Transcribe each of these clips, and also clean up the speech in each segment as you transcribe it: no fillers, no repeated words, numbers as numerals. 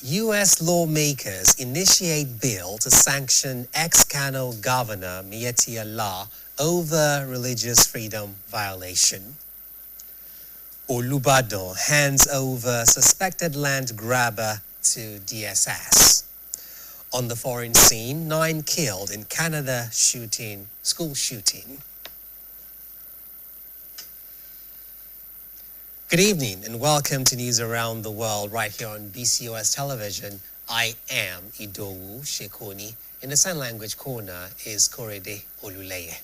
U.S. lawmakers initiate bill to sanction ex-Kano Governor Miyetti Allah over religious freedom violation. Olubadan hands over suspected land grabber to DSS. On the foreign scene, 9 killed in Canada school shooting. Good evening and welcome to News Around the World right here on BCOS television. I am Idowu Shekoni. In the sign language corner is Korede Oluleye.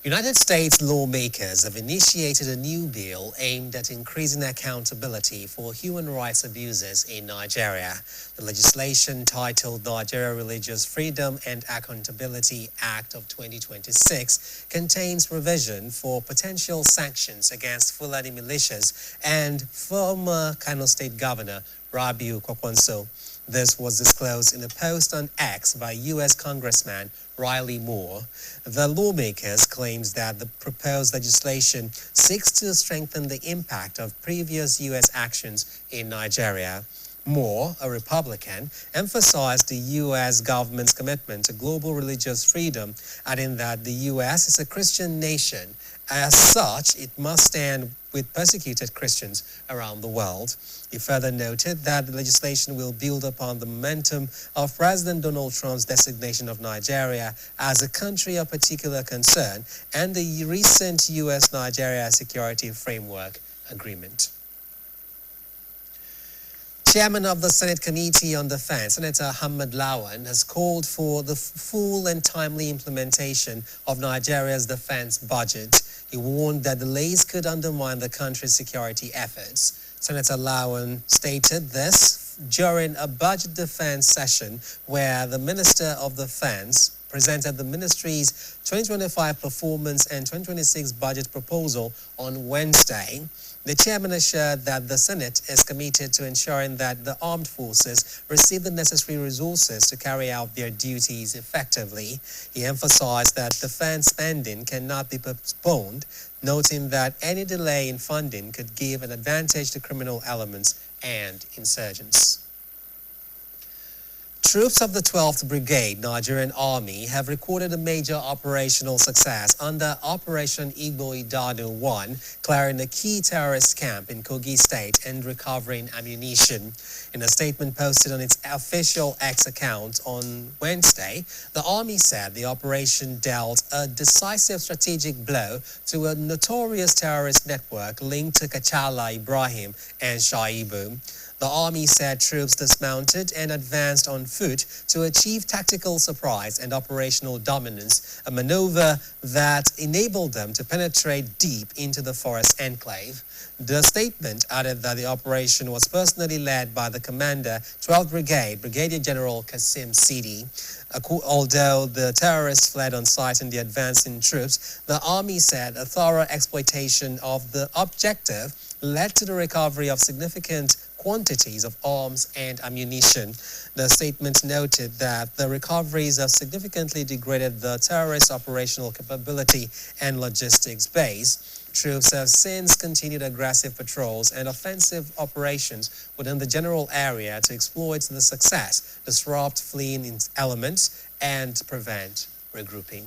United States lawmakers have initiated a new bill aimed at increasing accountability for human rights abuses in Nigeria. The legislation, titled Nigeria Religious Freedom and Accountability Act of 2026, contains provision for potential sanctions against Fulani militias and former Kano State Governor Rabiu Kwakwanso. This was disclosed in a post on X by U.S. Congressman Riley Moore. The lawmakers claims that the proposed legislation seeks to strengthen the impact of previous U.S. actions in Nigeria. Moore, a Republican, emphasized the U.S. government's commitment to global religious freedom, adding that the U.S. is a Christian nation. As such, it must stand with persecuted Christians around the world. He further noted that the legislation will build upon the momentum of President Donald Trump's designation of Nigeria as a country of particular concern and the recent U.S.-Nigeria Security Framework Agreement. Chairman of the Senate Committee on Defense, Senator Hamad Lawan, has called for the full and timely implementation of Nigeria's defense budget. He warned that delays could undermine the country's security efforts. Senator Lawan stated this during a budget defense session where the Minister of Defense presented the ministry's 2025 performance and 2026 budget proposal on Wednesday. The chairman assured that the Senate is committed to ensuring that the armed forces receive the necessary resources to carry out their duties effectively. He emphasized that defense spending cannot be postponed, noting that any delay in funding could give an advantage to criminal elements and insurgents. Troops of the 12th Brigade Nigerian Army have recorded a major operational success under Operation Igbo Idanu 1, clearing a key terrorist camp in Kogi State and recovering ammunition. In a statement posted on its official X account on Wednesday, the Army said the operation dealt a decisive strategic blow to a notorious terrorist network linked to Kachala Ibrahim and Shaibu. The Army said troops dismounted and advanced on foot to achieve tactical surprise and operational dominance, a maneuver that enabled them to penetrate deep into the forest enclave. The statement added that the operation was personally led by the commander, 12th Brigade, Brigadier General Kasim Sidi. Although the terrorists fled on sight in the advancing troops, the Army said a thorough exploitation of the objective led to the recovery of significant quantities of arms and ammunition. The statement noted that the recoveries have significantly degraded the terrorist operational capability and logistics base. Troops have since continued aggressive patrols and offensive operations within the general area to exploit the success, disrupt fleeing elements, and prevent regrouping.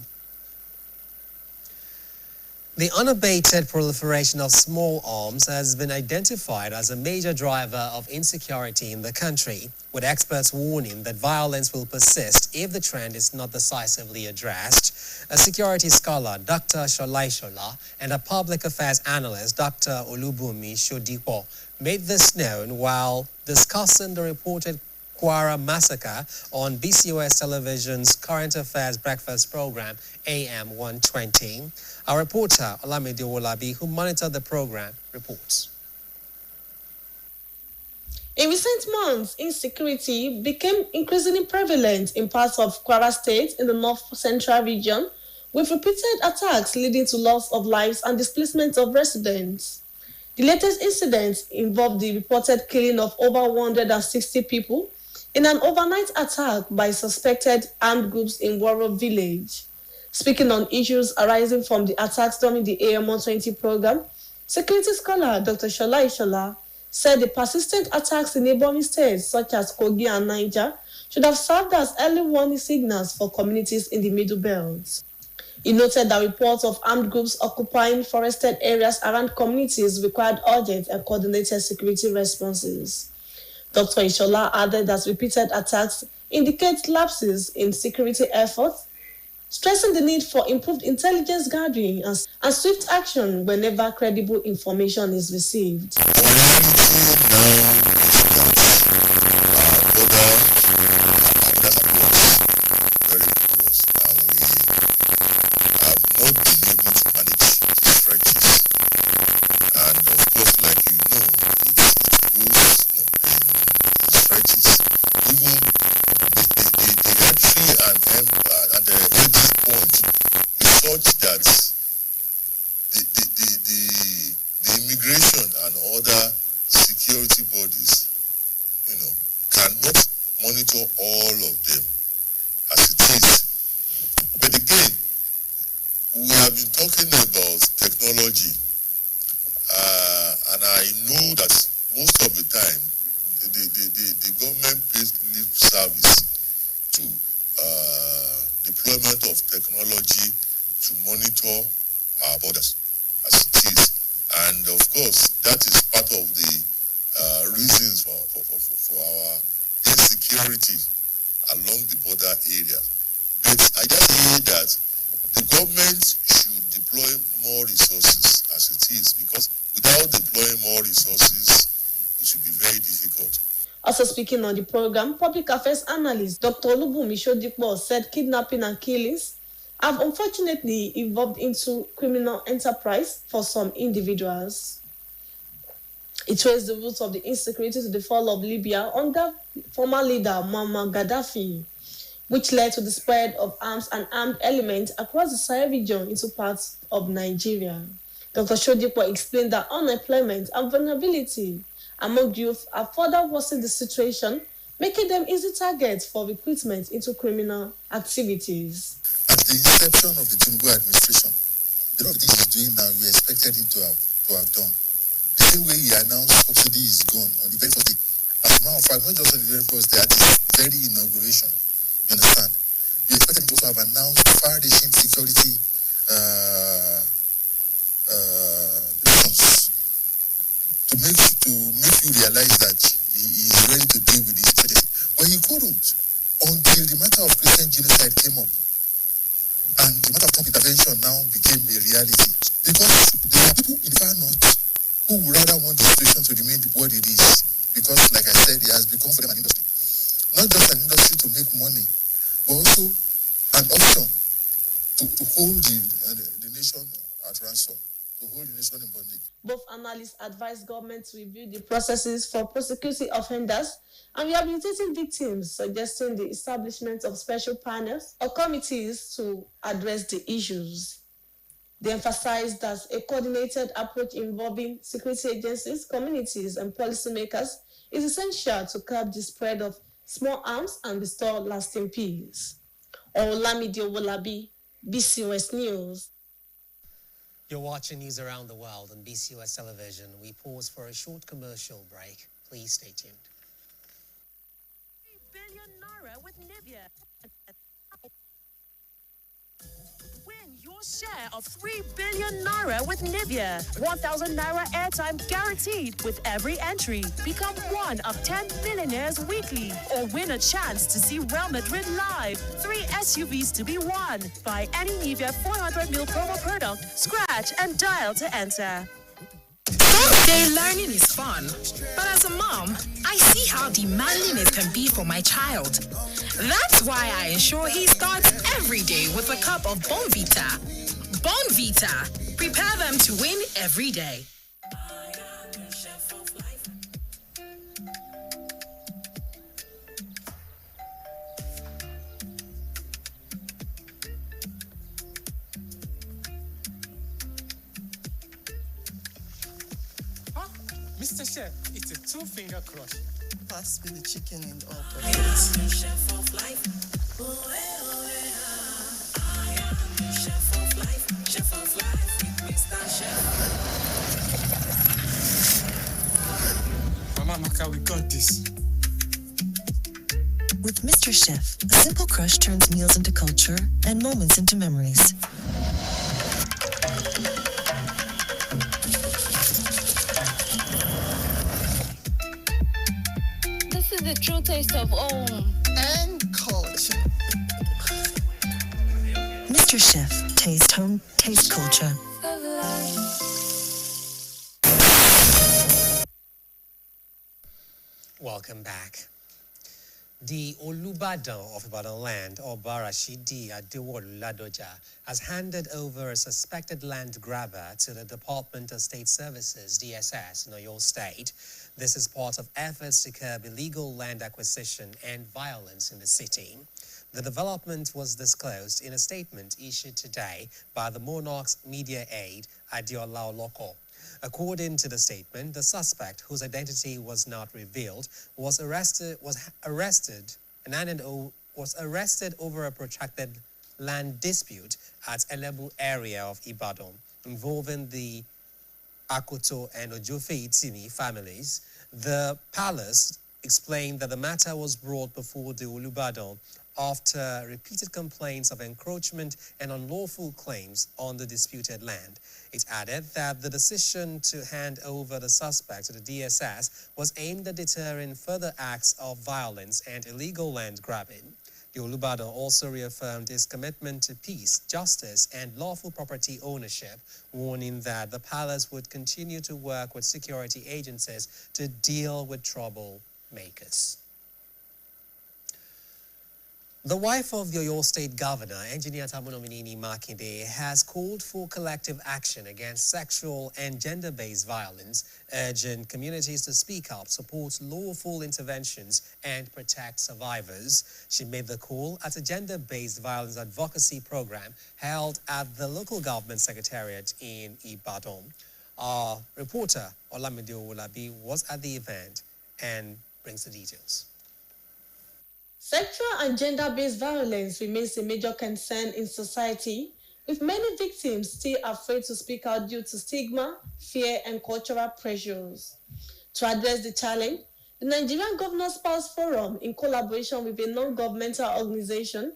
The unabated proliferation of small arms has been identified as a major driver of insecurity in the country, with experts warning that violence will persist if the trend is not decisively addressed. A security scholar, Dr. Sholai Shola, and a public affairs analyst, Dr. Olubunmi Shodipo, made this known while discussing the reported Kwara massacre on BCOS television's current affairs breakfast program, AM 120. Our reporter, Olamide Wolabi, who monitored the program, reports. In recent months, insecurity became increasingly prevalent in parts of Kwara State in the north-central region, with repeated attacks leading to loss of lives and displacement of residents. The latest incidents involved the reported killing of over 160 people in an overnight attack by suspected armed groups in Waro village. Speaking on issues arising from the attacks during the AM 120 program, security scholar Dr. Sholai Shola said the persistent attacks in neighboring states such as Kogi and Niger should have served as early warning signals for communities in the Middle Belt. He noted that reports of armed groups occupying forested areas around communities required urgent and coordinated security responses. Dr. Ishola added that repeated attacks indicate lapses in security efforts, stressing the need for improved intelligence gathering and swift action whenever credible information is received. Our reality now is that our borders are very porous, and we have not been able to manage the stretches. And of course, like you know, it goes in stretches. Even the entry and the exit point is such that the immigration and other security bodies, cannot monitor all of them as it is. But again, we have been talking about technology, and I know that most of the time, the government pays lip service to deployment of technology to monitor our borders as it is. And of course, that is part of the reasons for our insecurity along the border area. But I just hear that the government should deploy more resources as it is, because without deploying more resources, it will be very difficult. Also speaking on the program, public affairs analyst Dr. Olubunmi Sodipo said kidnapping and killings have unfortunately evolved into criminal enterprise for some individuals. It traced the roots of the insecurity to the fall of Libya under former leader Muammar Gaddafi, which led to the spread of arms and armed elements across the Sahel region into parts of Nigeria. Dr. Sodipo explained that unemployment and vulnerability among youth are further worsening the situation, making them easy targets for recruitment into criminal activities. At the inception of the Tinubu administration, a lot of things he's doing now, we expected him to have done. The same way he announced subsidy is gone on the very first day. As a matter of fact, not just on the very first day, at the very inauguration. You understand? We expected him to also have announced far-reaching security response to make you realize that he is ready to deal with this strategy. But he couldn't until the matter of Christian genocide came up. And the matter of Trump intervention now became a reality. Because there are people in the far north who would rather want the situation to remain what it is. Because, like I said, it has become for them an industry. Not just an industry to make money, but also an option to hold the nation at ransom, to hold the nation in bondage. Both analysts advised government to review the processes for prosecuting offenders and rehabilitating victims, suggesting the establishment of special panels or committees to address the issues. They emphasized that a coordinated approach involving security agencies, communities, and policymakers is essential to curb the spread of small arms and restore lasting peace. Olamide Owolabi, BCOS News. You're watching news around the world on BCOS television. We pause for a short commercial break. Please stay tuned. 3 billion naira with Nivea. Win your share of 3 billion naira with Nivea. 1,000 naira airtime guaranteed with every entry. Become one of 10 millionaires weekly, or win a chance to see Real Madrid live. 3 SUVs to be won. Buy any Nivea 400ml promo product, scratch and dial to enter. Day learning is fun, but as a mom, I see how demanding it can be for my child. That's why I ensure he starts every day with a cup of Bonvita. Bonvita, prepare them to win every day. Mr. Chef, it's a two-finger crush. Pass me the chicken and all I am the chef of life. I am the chef of life with Mr. Chef. Mamaka, we got this. With Mr. Chef, a simple crush turns meals into culture and moments into memories. This is the true taste of home. And culture. Mr. Chef, taste home, taste culture. Welcome back. The Olubadan of Ibadan land, Oba Rashidi Adewolu Ladoja, has handed over a suspected land grabber to the Department of State Services, DSS, in Oyo State. This is part of efforts to curb illegal land acquisition and violence in the city. The development was disclosed in a statement issued today by the Monarch's media aide, Adiola Oloko. According to the statement, the suspect, whose identity was not revealed, was arrested over a protracted land dispute at Elebu area of Ibadan involving the Akoto and Ojofe Itimi families. The palace explained that the matter was brought before the Olubadan after repeated complaints of encroachment and unlawful claims on the disputed land. It added that the decision to hand over the suspect to the DSS was aimed at deterring further acts of violence and illegal land grabbing. The Olubadan also reaffirmed its commitment to peace, justice, and lawful property ownership, warning that the palace would continue to work with security agencies to deal with troublemakers. The wife of the Oyo State Governor, Engineer Tamunominini Makinde, has called for collective action against sexual and gender-based violence, urging communities to speak up, support lawful interventions, and protect survivors. She made the call at a gender-based violence advocacy program held at the local government secretariat in Ibadan. Our reporter, Olamide Owolabi, was at the event and brings the details. Sexual and gender-based violence remains a major concern in society, with many victims still afraid to speak out due to stigma, fear, and cultural pressures. To address the challenge, the Nigerian Governors Spouse Forum, in collaboration with a non-governmental organization,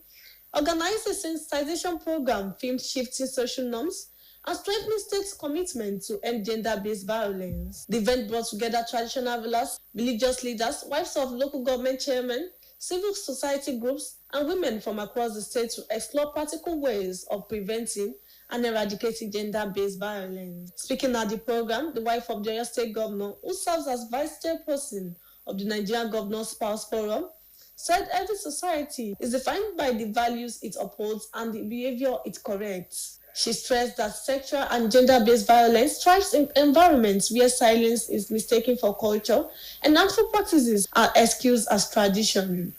organized a sensitization program themed Shifting Social Norms and strengthening states' commitment to end gender-based violence. The event brought together traditional rulers, religious leaders, wives of local government chairmen, civil society groups, and women from across the state to explore practical ways of preventing and eradicating gender-based violence. Speaking at the program, the wife of the Oyo State Governor, who serves as Vice Chairperson of the Nigerian Governors Spouse Forum, said every society is defined by the values it upholds and the behavior it corrects. She stressed that sexual and gender-based violence thrives in environments where silence is mistaken for culture and harmful practices are excused as tradition.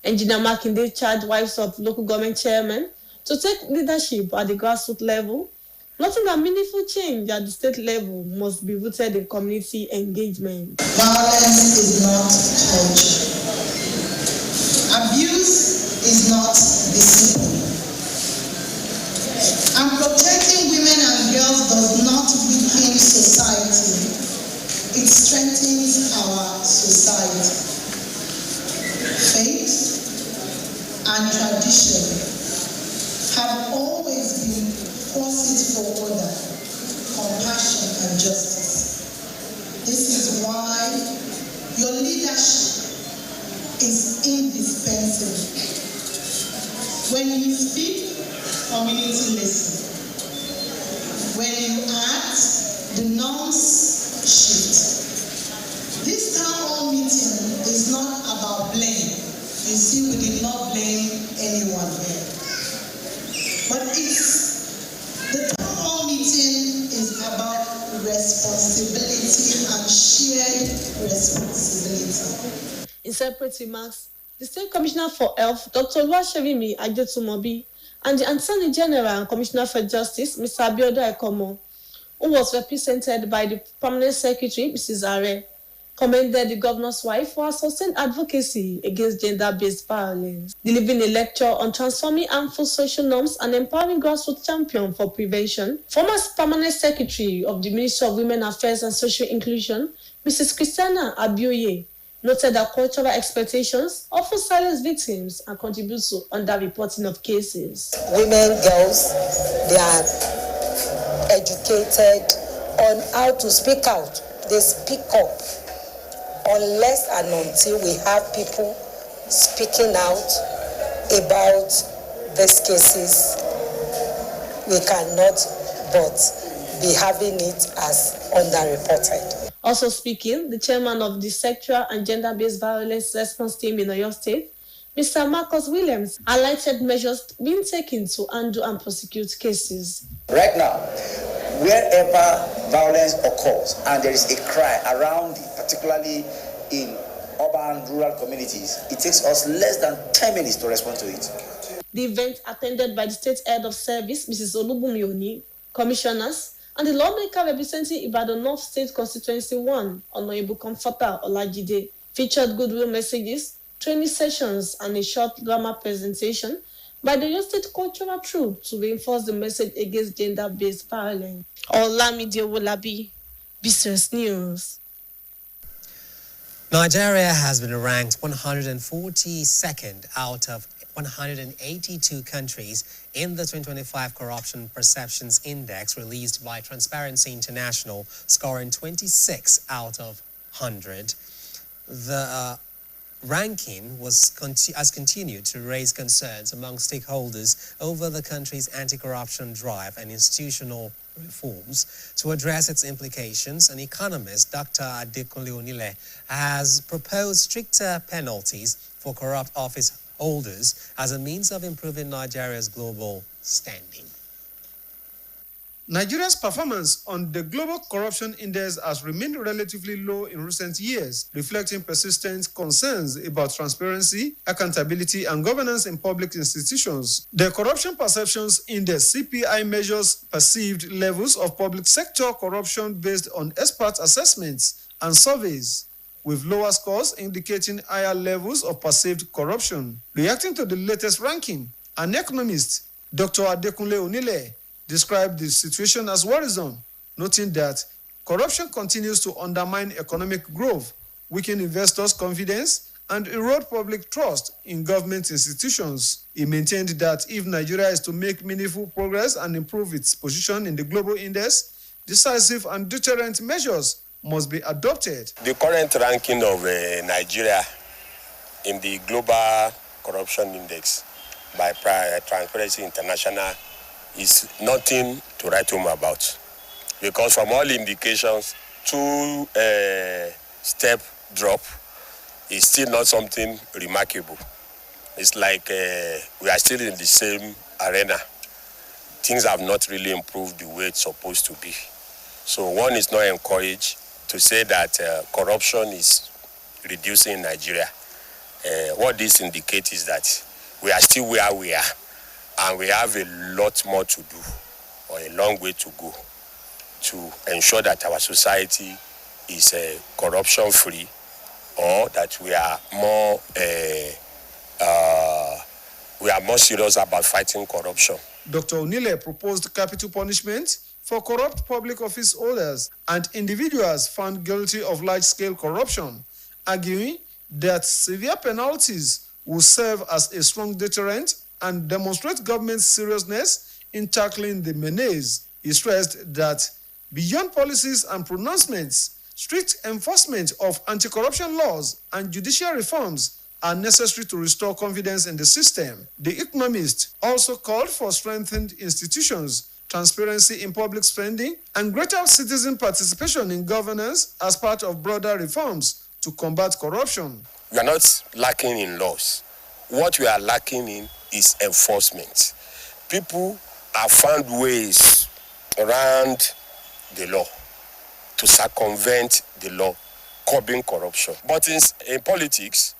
Engineer Makinde charged wives of local government chairmen to take leadership at the grassroots level, noting that meaningful change at the state level must be rooted in community engagement. Violence is not culture. Abuse is not discipline. And protecting women and girls does not weaken society. It strengthens our society. Faith and tradition have always been forces for order, compassion, and justice. This is why your leadership is indispensable. When you speak, community listen. When you act, the norms shift. This town hall meeting is not about blame. You see, we did not blame anyone here. But the town hall meeting is about responsibility and shared responsibility. In separate remarks, the State Commissioner for Health, Dr. Oluwasewimi Adetumobi, and the Attorney General and Commissioner for Justice, Mr. Abiodun Ekomo, who was represented by the Permanent Secretary, Mrs. Are, commended the governor's wife for her sustained advocacy against gender-based violence, delivering a lecture on transforming harmful social norms and empowering grassroots champion for prevention. Former Permanent Secretary of the Ministry of Women Affairs and Social Inclusion, Mrs. Christiana Abioye noted that cultural expectations often silence victims and contribute to underreporting of cases. Women, girls, they are educated on how to speak out. They speak up. Unless and until we have people speaking out about these cases, we cannot but be having it as underreported. Also speaking, the chairman of the Sexual and Gender-Based Violence Response Team in Oyo State, Mr. Marcus Williams, highlighted measures being taken to undo and prosecute cases. Right now, wherever violence occurs and there is a cry around it, particularly in urban, rural communities, it takes us less than 10 minutes to respond to it. The event, attended by the State Head of Service, Mrs. Olubumi Oni, commissioners, and the lawmaker representing Ibadan North State Constituency 1, Honorable Comforter Olajide, featured goodwill messages, training sessions, and a short grammar presentation by the Oyo State Cultural Troupe to reinforce the message against gender-based violence. Olamide Wolabi, BCOS News. Nigeria has been ranked 142nd out of 182 countries in the 2025 Corruption Perceptions Index released by Transparency International, scoring 26 out of 100. The ranking has continued to raise concerns among stakeholders over the country's anti-corruption drive and institutional reforms. To address its implications, an economist, Dr. Adekunle Onile, has proposed stricter penalties for corrupt office holders as a means of improving Nigeria's global standing. Nigeria's performance on the Global Corruption Index has remained relatively low in recent years, reflecting persistent concerns about transparency, accountability, and governance in public institutions. The Corruption Perceptions Index (CPI) measures perceived levels of public sector corruption based on expert assessments and surveys, with lower scores indicating higher levels of perceived corruption. Reacting to the latest ranking, an economist, Dr. Adekunle Onile, described the situation as worrisome, noting that corruption continues to undermine economic growth, weaken investors' confidence, and erode public trust in government institutions. He maintained that if Nigeria is to make meaningful progress and improve its position in the global index, decisive and deterrent measures must be adopted. The current ranking of Nigeria in the Global Corruption Index by Transparency International is nothing to write home about, because from all indications, two-step drop is still not something remarkable. It's like we are still in the same arena. Things have not really improved the way it's supposed to be. So one is not encouraged to say that corruption is reducing in Nigeria. What this indicates is that we are still where we are, and we have a lot more to do, or a long way to go, to ensure that our society is corruption-free, or that we are more serious about fighting corruption. Dr. Onile proposed capital punishment for corrupt public office holders and individuals found guilty of large-scale corruption, arguing that severe penalties will serve as a strong deterrent and demonstrate government's seriousness in tackling the menace. He stressed that beyond policies and pronouncements, strict enforcement of anti-corruption laws and judicial reforms are necessary to restore confidence in the system. The economist also called for strengthened institutions, transparency in public spending, and greater citizen participation in governance as part of broader reforms to combat corruption. We are not lacking in laws. What we are lacking in is enforcement. People have found ways around the law to circumvent the law, curbing corruption. But in politics,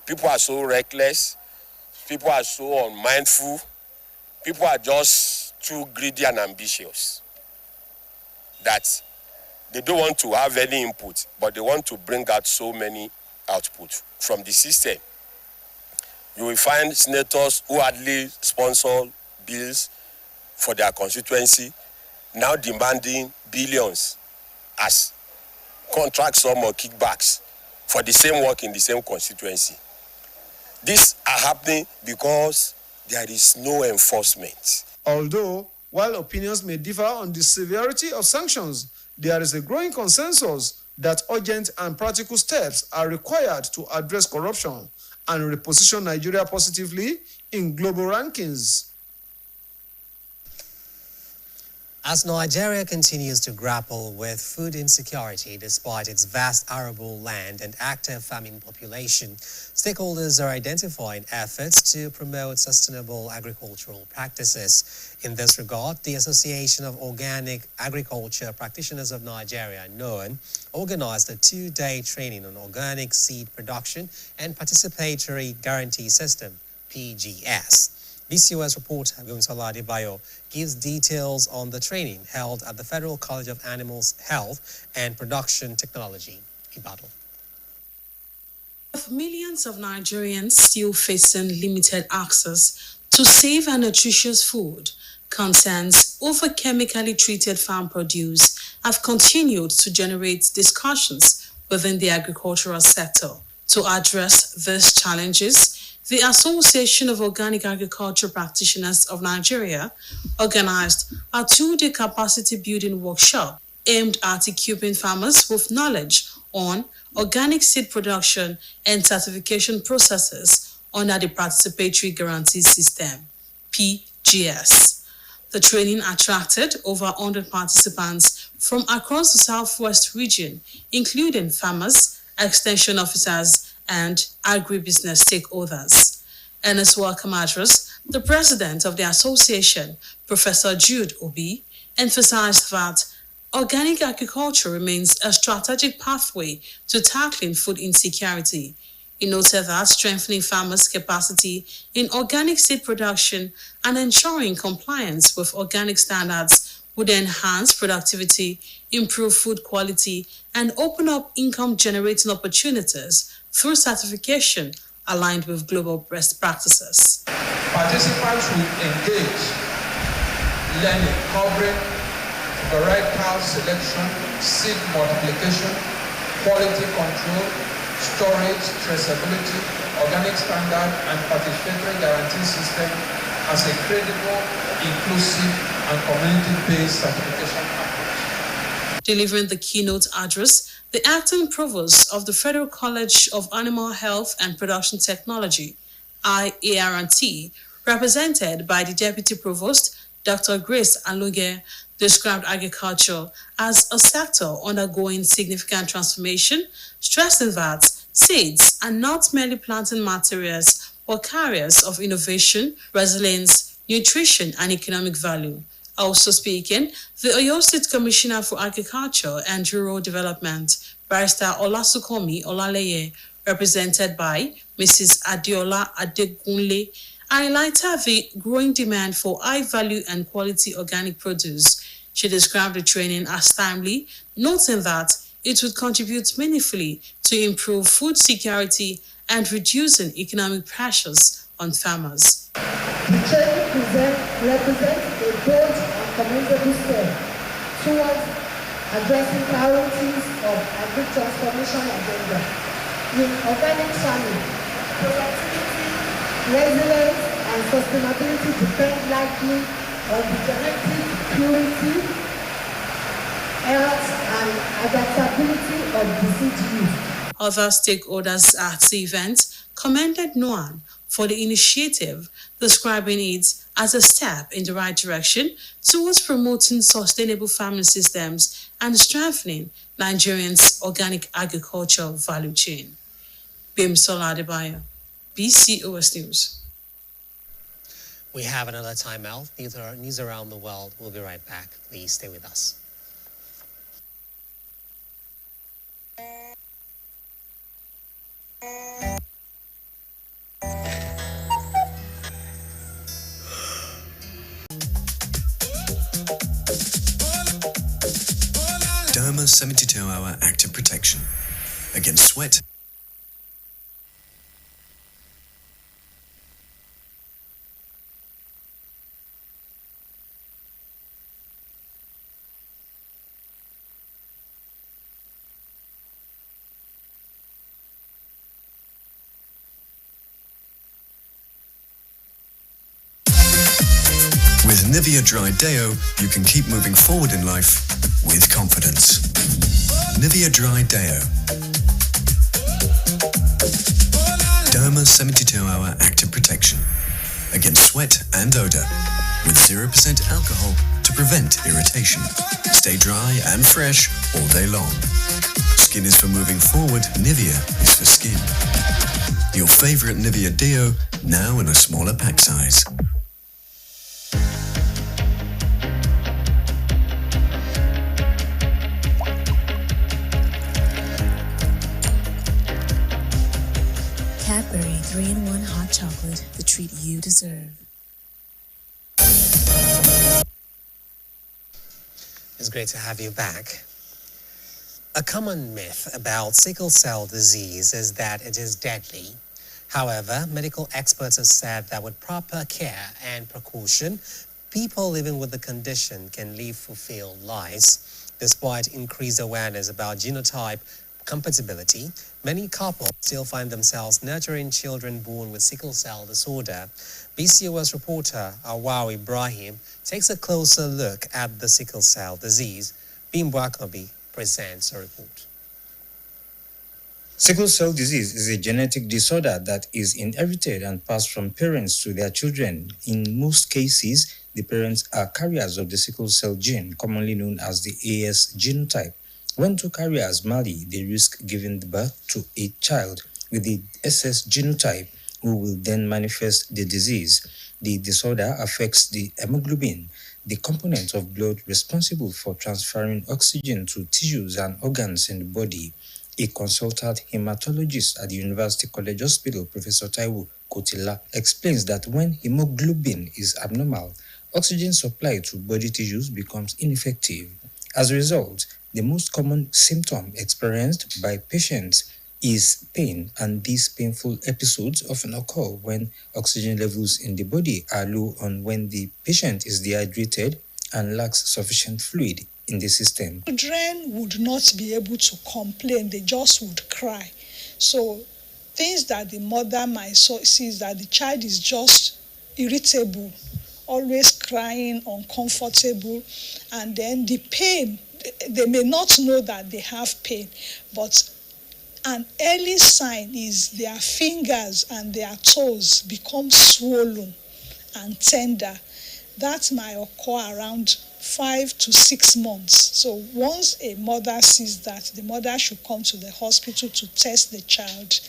people are so reckless, people are so unmindful, people are just too greedy and ambitious that they don't want to have any input, but they want to bring out so many outputs from the system. You will find senators who hardly sponsor bills for their constituency now demanding billions as contract sum or kickbacks for the same work in the same constituency. These are happening because there is no enforcement. Although, while opinions may differ on the severity of sanctions, there is a growing consensus that urgent and practical steps are required to address corruption and reposition Nigeria positively in global rankings. As Nigeria continues to grapple with food insecurity despite its vast arable land and active farming population, stakeholders are identifying efforts to promote sustainable agricultural practices. In this regard, the Association of Organic Agriculture Practitioners of Nigeria, (NOAN), organized a 2-day training on organic seed production and participatory guarantee system, (PGS). BCOS reporter Gunsola Adebayo gives details on the training held at the Federal College of Animal Health and Production Technology, Ibadan. With millions of Nigerians still facing limited access to safe and nutritious food, concerns over chemically treated farm produce have continued to generate discussions within the agricultural sector. To address these challenges, the Association of Organic Agriculture Practitioners of Nigeria organized a 2-day capacity building workshop aimed at equipping farmers with knowledge on organic seed production and certification processes under the Participatory Guarantee System, PGS. The training attracted over 100 participants from across the Southwest region, including farmers, extension officers, and agribusiness stakeholders. In his welcome address, the president of the association, Professor Jude Obi, emphasized that organic agriculture remains a strategic pathway to tackling food insecurity. He noted that strengthening farmers' capacity in organic seed production and ensuring compliance with organic standards would enhance productivity, improve food quality, and open up income-generating opportunities through certification aligned with global best practices. Participants will engage learning covering varietal selection, seed multiplication, quality control, storage, traceability, organic standard, and participatory guarantee system as a credible, inclusive, and community-based certification approach. Delivering the keynote address, the acting provost of the Federal College of Animal Health and Production Technology, IART, represented by the Deputy Provost, Dr. Grace Aluge, described agriculture as a sector undergoing significant transformation, stressing that seeds are not merely planting materials but carriers of innovation, resilience, nutrition, and economic value. Also speaking, the Oyo State Commissioner for Agriculture and Rural Development, Barrister Olasukomi Olaleye, represented by Mrs. Adiola Adegunle, highlighted the growing demand for high-value and quality organic produce. She described the training as timely, noting that it would contribute meaningfully to improve food security and reducing economic pressures on farmers. The training represents a bold and commendable step towards addressing priorities of agri-transformation agenda in organic farming. Productivity, resilience, and sustainability depend likely on the genetic purity, health, and adaptability of the seed use. Other stakeholders at the event commended NOAN for the initiative, describing it as a step in the right direction towards promoting sustainable farming systems and strengthening Nigerians' organic agriculture value chain. Bimsola Adebayo, BCOS News. We have another timeout. News around the world. We'll be right back. Please stay with us. Derma 72-hour active protection against sweat. Nivea Dry Deo, you can keep moving forward in life with confidence. Nivea Dry Deo. Derma 72-hour active protection against sweat and odor with 0% alcohol to prevent irritation. Stay dry and fresh all day long. Skin is for moving forward, Nivea is for skin. Your favorite Nivea Deo, now in a smaller pack size. Cadbury 3-in-1 hot chocolate, the treat you deserve. It's great to have you back. A common myth about sickle cell disease is that it is deadly. However, medical experts have said that with proper care and precaution, people living with the condition can live fulfilled lives. Despite increased awareness about genotype compatibility, many couples still find themselves nurturing children born with sickle cell disorder. BCOS reporter Awar Ibrahim takes a closer look at the sickle cell disease. Bimbo Akobi presents a report. Sickle cell disease is a genetic disorder that is inherited and passed from parents to their children. In most cases, the parents are carriers of the sickle cell gene, commonly known as the AS genotype. When two carriers marry, they risk giving birth to a child with the SS genotype, who will then manifest the disease. The disorder affects the hemoglobin, the component of blood responsible for transferring oxygen to tissues and organs in the body. A consultant hematologist at the University College Hospital, Professor Taiwo Kotila, explains that when hemoglobin is abnormal, oxygen supply to body tissues becomes ineffective. As a result, the most common symptom experienced by patients is pain, and these painful episodes often occur when oxygen levels in the body are low or when the patient is dehydrated and lacks sufficient fluid in the system. Children would not be able to complain, they just would cry. So things that the mother might see is that the child is just irritable, always crying, uncomfortable, and then the pain, they may not know that they have pain, but an early sign is their fingers and their toes become swollen and tender. That might occur around 5 to 6 months. So once a mother sees that, the mother should come to the hospital to test the child.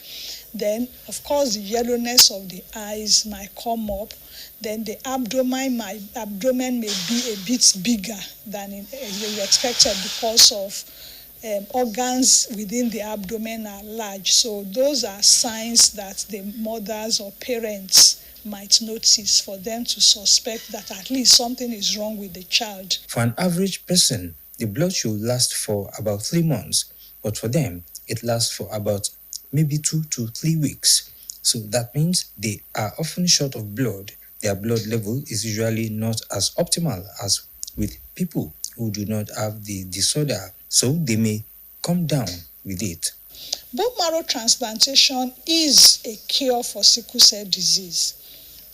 Then, of course, the yellowness of the eyes might come up. Then the abdomen may be a bit bigger than expected because of organs within the abdomen are large. So those are signs that the mothers or parents might notice for them to suspect that at least something is wrong with the child. For an average person, the blood should last for about 3 months, but for them, it lasts for about maybe 2 to 3 weeks. So that means they are often short of blood. Their blood level is usually not as optimal as with people who do not have the disorder, so they may come down with it. Bone marrow transplantation is a cure for sickle cell disease.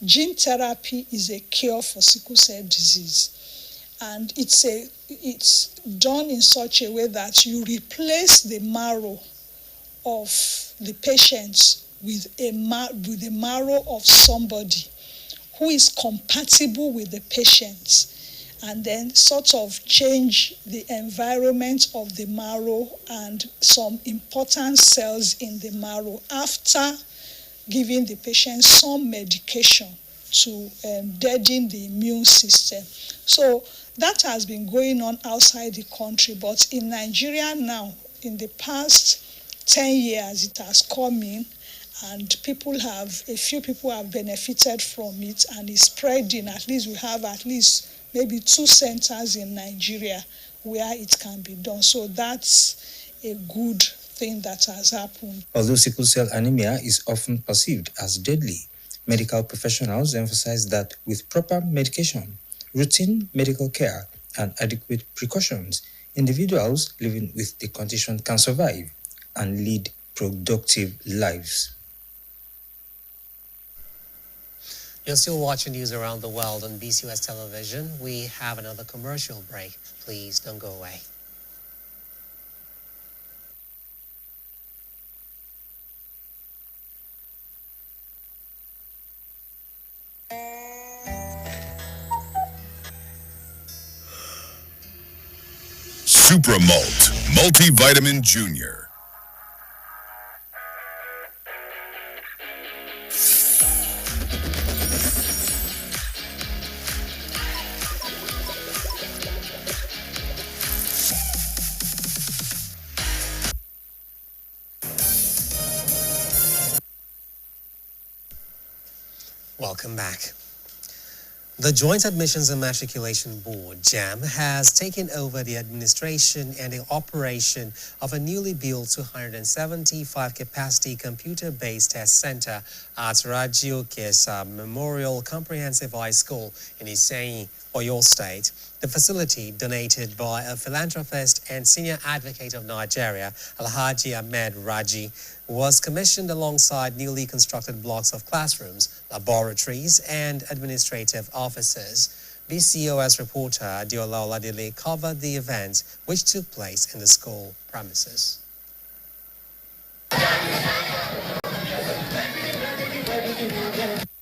Gene therapy is a cure for sickle cell disease, and it's done in such a way that you replace the marrow of the patient with the marrow of somebody who is compatible with the patient, and then sort of change the environment of the marrow and some important cells in the marrow after giving the patient some medication to deaden the immune system. So that has been going on outside the country, but in Nigeria now, in the past 10 years, it has come in, and a few people have benefited from it, and it's spreading. At least we have maybe 2 centers in Nigeria where it can be done. So that's a good thing that has happened. Although sickle cell anemia is often perceived as deadly, medical professionals emphasize that with proper medication, routine medical care, and adequate precautions, individuals living with the condition can survive and lead productive lives. You're still watching news around the world on BCOS television. We have another commercial break. Please don't go away. Supramalt Multivitamin Junior. Welcome back. The Joint Admissions and Matriculation Board, JAM, has taken over the administration and the operation of a newly built 275-capacity computer-based test center at Rajiv Kesa Memorial Comprehensive High School in Iseyin, Oyo State. The facility, donated by a philanthropist and senior advocate of Nigeria, Alhaji Ahmed Raji, was commissioned alongside newly constructed blocks of classrooms, laboratories, and administrative offices. BCOS reporter Adiola Oladile covered the event which took place in the school premises.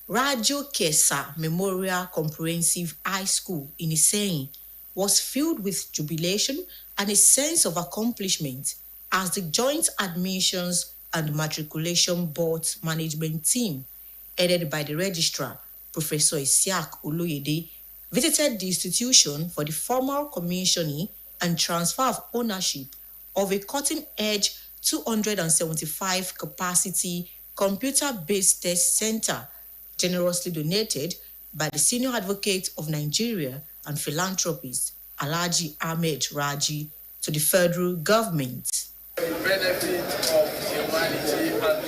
Rajiv Kesa Memorial Comprehensive High School in Iseyin was filled with jubilation and a sense of accomplishment as the Joint Admissions and Matriculation Board's management team, headed by the registrar, Professor Isiaq Oloyede, visited the institution for the formal commissioning and transfer of ownership of a cutting-edge 275-capacity computer-based test center generously donated by the senior advocate of Nigeria and philanthropist Alhaji Ahmed Raji to the federal government. The benefit of humanity and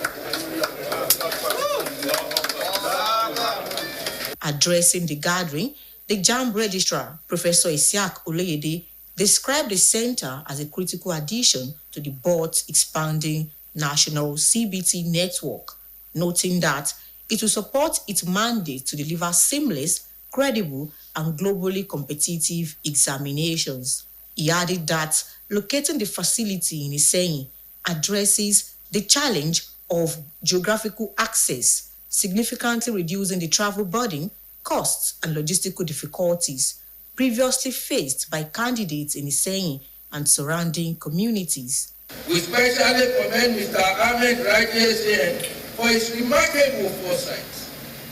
Addressing the gathering, the JAMB registrar, Professor Isiaq Oloyede, described the center as a critical addition to the board's expanding national CBT network, noting that it will support its mandate to deliver seamless, credible, and globally competitive examinations. He added that locating the facility in Iseyin addresses the challenge of geographical access, significantly reducing the travel burden, costs, and logistical difficulties previously faced by candidates in Iseyin and surrounding communities. We especially commend Mr. Ahmed Raji for his remarkable foresight.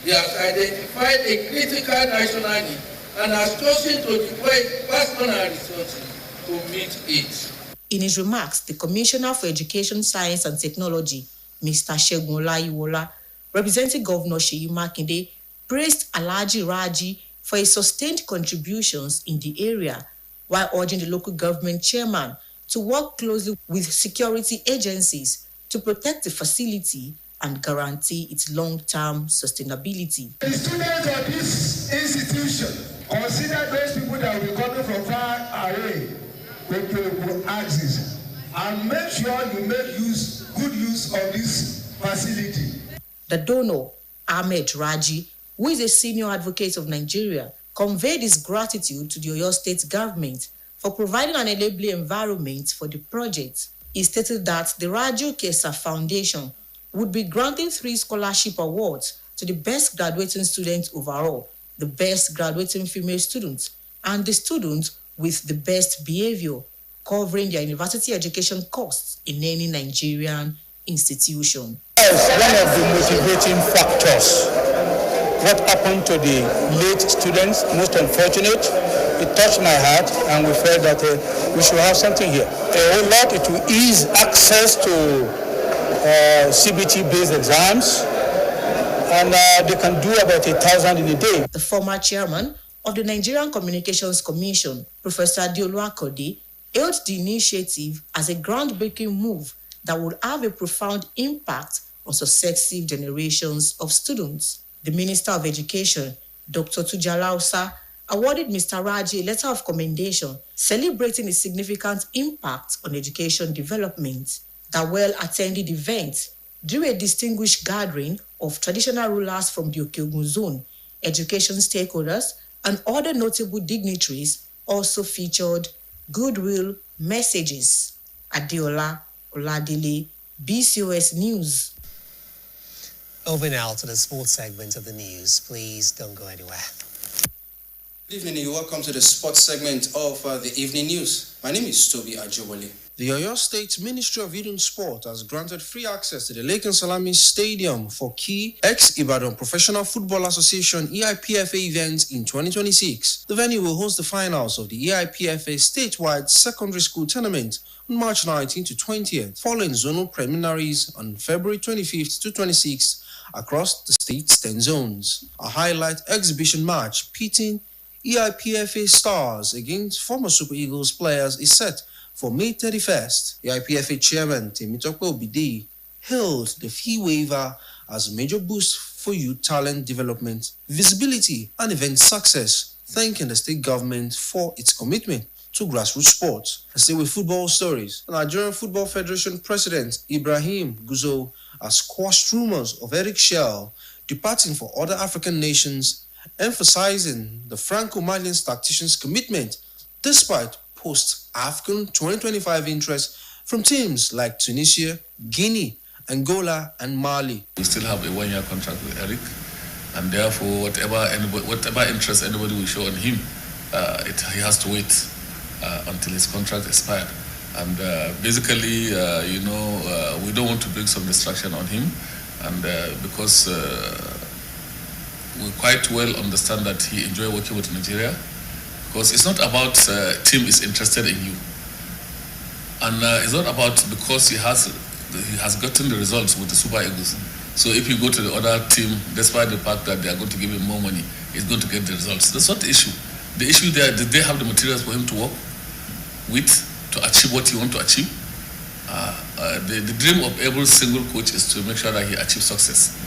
He has identified a critical national need and has chosen to deploy personal resources to meet it. In his remarks, the Commissioner for Education, Science and Technology, Mr. Segun Olayiwola, representing Governor Seyi Makinde, praised Alhaji Raji for his sustained contributions in the area, while urging the local government chairman to work closely with security agencies to protect the facility and guarantee its long-term sustainability. The students of this institution consider those people that will be coming from far away with access and make sure you make good use of this facility. The donor, Ahmed Raji, who is a senior advocate of Nigeria, conveyed his gratitude to the Oyo State government for providing an enabling environment for the project. He stated that the Rajiv Kesa Foundation would be granting 3 scholarship awards to the best graduating students overall, the best graduating female students, and the students with the best behavior, covering their university education costs in any Nigerian institution. As one of the motivating factors, what happened to the late students, most unfortunate, it touched my heart, and we felt that we should have something here. A whole lot, it will ease access to CBT-based exams, and they can do about 1,000 in a day. The former chairman of the Nigerian Communications Commission, Professor Adiola Akode, hailed the initiative as a groundbreaking move that would have a profound impact on successive generations of students. The Minister of Education, Dr. Tujala Usa, awarded Mr. Raji a letter of commendation celebrating his significant impact on education development. The well-attended event drew a distinguished gathering of traditional rulers from the Okeogun zone, education stakeholders, and other notable dignitaries also featured goodwill messages. Adeola Oladile, BCOS News. Over now to the sports segment of the news. Please don't go anywhere. Good evening and welcome to the sports segment of the evening news. My name is Toby Ajowole. The Oyo State Ministry of Youth and Sport has granted free access to the Lake and Salami Stadium for key ex-Ibadan Professional Football Association EIPFA events in 2026. The venue will host the finals of the EIPFA statewide secondary school tournament on March 19 to 20th, following zonal preliminaries on February 25th to 26th across the state's 10 zones. A highlight exhibition match pitting EIPFA stars against former Super Eagles players is set for May 31st. EIPFA chairman Temitope Obidi hailed the fee waiver as a major boost for youth talent development, visibility, and event success, thanking the state government for its commitment to grassroots sports. I stay with football stories. The Nigerian Football Federation President Ibrahim Guzo has quashed rumors of Eric Shell departing for other African nations, emphasizing the Franco-Malian tactician's commitment despite post-African 2025 interest from teams like Tunisia, Guinea, Angola, and Mali. We still have a one-year contract with Eric, and therefore whatever interest anybody will show on him, he has to wait until his contract expired. And basically, we don't want to bring some distraction on him, and because we quite well understand that he enjoys working with Nigeria, because it's not about team is interested in you, and it's not about because he has gotten the results with the Super Eagles. So if you go to the other team, despite the fact that they are going to give him more money, he's going to get the results. That's not the issue. The issue there, did they have the materials for him to work with to achieve what he wants to achieve? The dream of every single coach is to make sure that he achieves success,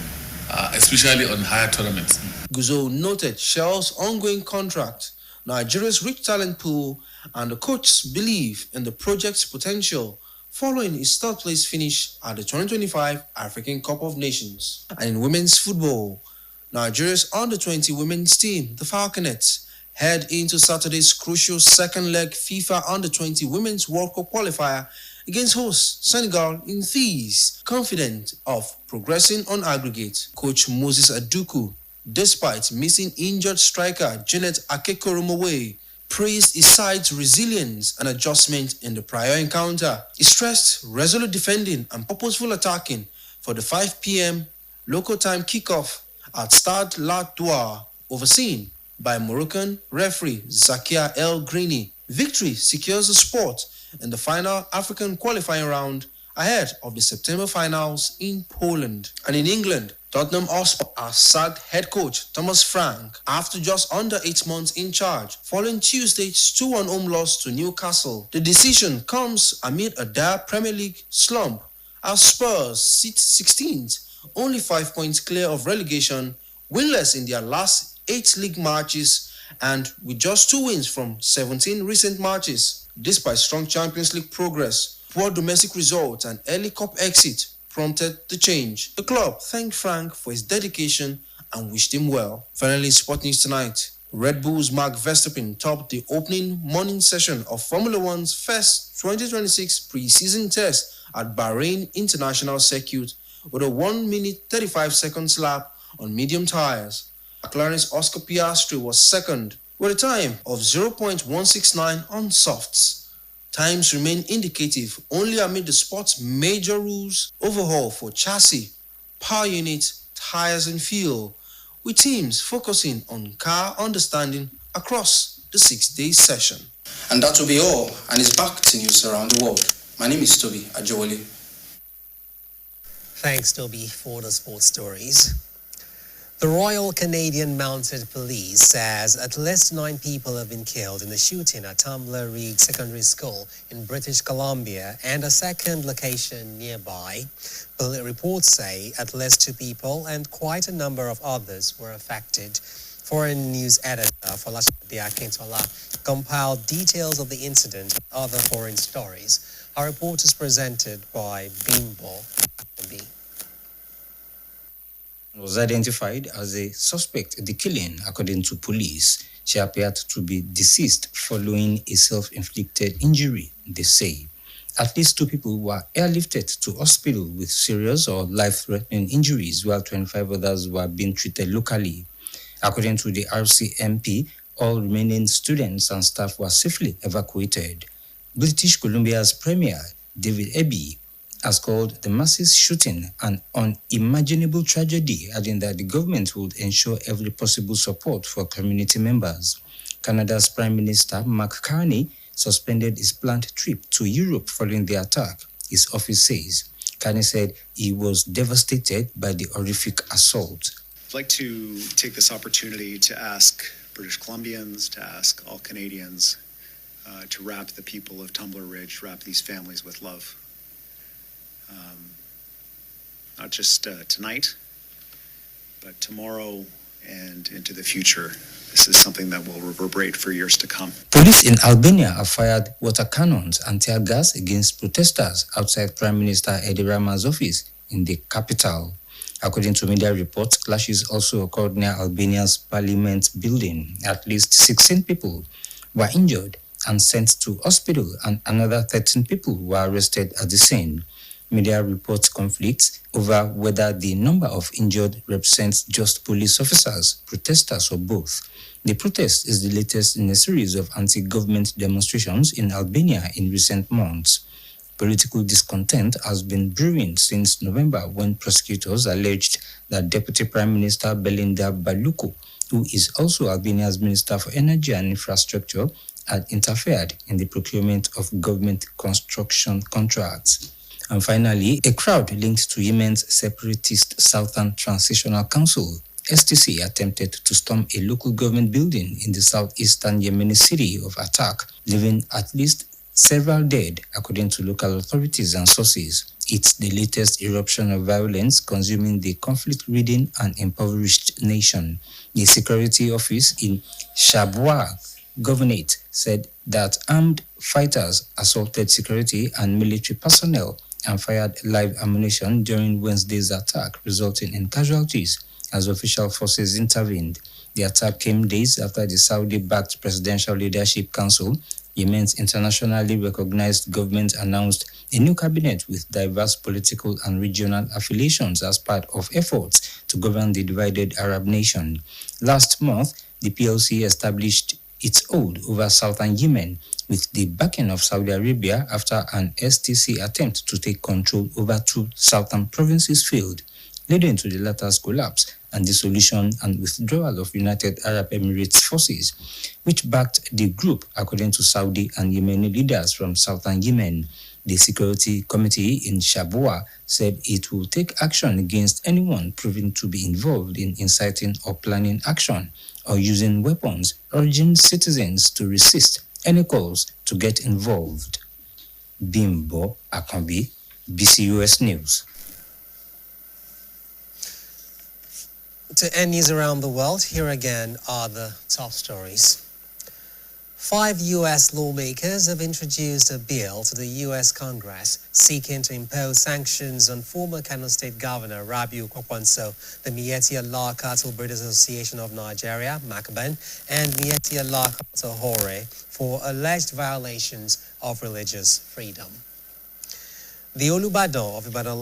especially on higher tournaments. Guzo noted Shell's ongoing contract, Nigeria's rich talent pool, and the coach's belief in the project's potential following his third place finish at the 2025 African Cup of Nations. And in women's football, Nigeria's under-20 women's team, the Falconets, head into Saturday's crucial second leg FIFA Under-20 Women's World Cup qualifier against host Senegal in Thies, confident of progressing on aggregate. Coach Moses Aduku, despite missing injured striker Janet Akekoromowe, praised his side's resilience and adjustment in the prior encounter. He stressed resolute defending and purposeful attacking for the 5 p.m. local time kickoff at Stade La Douar, overseen by Moroccan referee Zakia El Grini. Victory secures the spot in the final African qualifying round ahead of the September finals in Poland. And in England, Tottenham Hotspur has sacked head coach Thomas Frank after just under 8 months in charge, following Tuesday's 2-1 home loss to Newcastle. The decision comes amid a dire Premier League slump as Spurs sit 16th, only 5 points clear of relegation, winless in their last 8 league matches, and with just 2 wins from 17 recent matches. Despite strong Champions League progress, poor domestic results and early cup exit prompted the change. The club thanked Frank for his dedication and wished him well. Finally, Sport News tonight. Red Bull's Max Verstappen topped the opening morning session of Formula One's first 2026 pre-season test at Bahrain International Circuit with a 1 minute 35 seconds lap on medium tires. McLaren's Oscar Piastri was second with a time of 0.169 on softs. Times remain indicative only amid the sport's major rules overhaul for chassis, power unit, tires and fuel, with teams focusing on car understanding across the 6-day session. And that will be all, and it's back to news around the world. My name is Toby Ajowole. Thanks, Toby, for the sports stories. The Royal Canadian Mounted Police says at least 9 people have been killed in a shooting at Tumbler Reed Secondary School in British Columbia and a second location nearby. Reports say at least 2 people and quite a number of others were affected. Foreign News Editor Folashade Akintola compiled details of the incident and other foreign stories. Our report is presented by Bimbo. was identified as a suspect in the killing, according to police. She appeared to be deceased following a self-inflicted injury, they say. At least 2 people were airlifted to hospital with serious or life-threatening injuries, while 25 others were being treated locally. According to the RCMP, all remaining students and staff were safely evacuated. British Columbia's Premier, David Eby, has called the massive shooting an unimaginable tragedy, adding that the government would ensure every possible support for community members. Canada's Prime Minister, Mark Carney, suspended his planned trip to Europe following the attack, his office says. Carney said he was devastated by the horrific assault. I'd like to take this opportunity to ask British Columbians, to ask all Canadians, to wrap the people of Tumbler Ridge, wrap these families with love. Not just tonight, but tomorrow and into the future. This is something that will reverberate for years to come. Police in Albania have fired water cannons and tear gas against protesters outside Prime Minister Edi Rama's office in the capital. According to media reports, clashes also occurred near Albania's parliament building. At least 16 people were injured and sent to hospital, and another 13 people were arrested at the scene. Media reports conflicts over whether the number of injured represents just police officers, protesters, or both. The protest is the latest in a series of anti-government demonstrations in Albania in recent months. Political discontent has been brewing since November, when prosecutors alleged that Deputy Prime Minister Belinda Baluku, who is also Albania's Minister for Energy and Infrastructure, had interfered in the procurement of government construction contracts. And finally, a crowd linked to Yemen's separatist Southern Transitional Council, STC, attempted to storm a local government building in the southeastern Yemeni city of Atak, leaving at least several dead, according to local authorities and sources. It's the latest eruption of violence consuming the conflict-ridden and impoverished nation. The security office in Shabwa Governorate said that armed fighters assaulted security and military personnel and fired live ammunition during Wednesday's attack, resulting in casualties as official forces intervened. The attack came days after the Saudi-backed Presidential Leadership Council, Yemen's internationally recognized government, announced a new cabinet with diverse political and regional affiliations as part of efforts to govern the divided Arab nation. Last month, the PLC established its hold over southern Yemen with the backing of Saudi Arabia after an STC attempt to take control over 2 southern provinces failed, leading to the latter's collapse and dissolution and withdrawal of United Arab Emirates forces, which backed the group, according to Saudi and Yemeni leaders from southern Yemen. The Security Committee in Shabwa said it will take action against anyone proven to be involved in inciting or planning action or using weapons, urging citizens to resist any calls to get involved. Bimbo Akambi, BCOS News. To end news around the world, here again are the top stories. 5 U.S. lawmakers have introduced a bill to the U.S. Congress seeking to impose sanctions on former Kano State Governor Rabiu Kwakwanso, the Miyetti Allah Cattle Breeders Association of Nigeria, MACBAN, and Miyetti Allah Cattle Hore for alleged violations of religious freedom. The Olubadan of Ibadan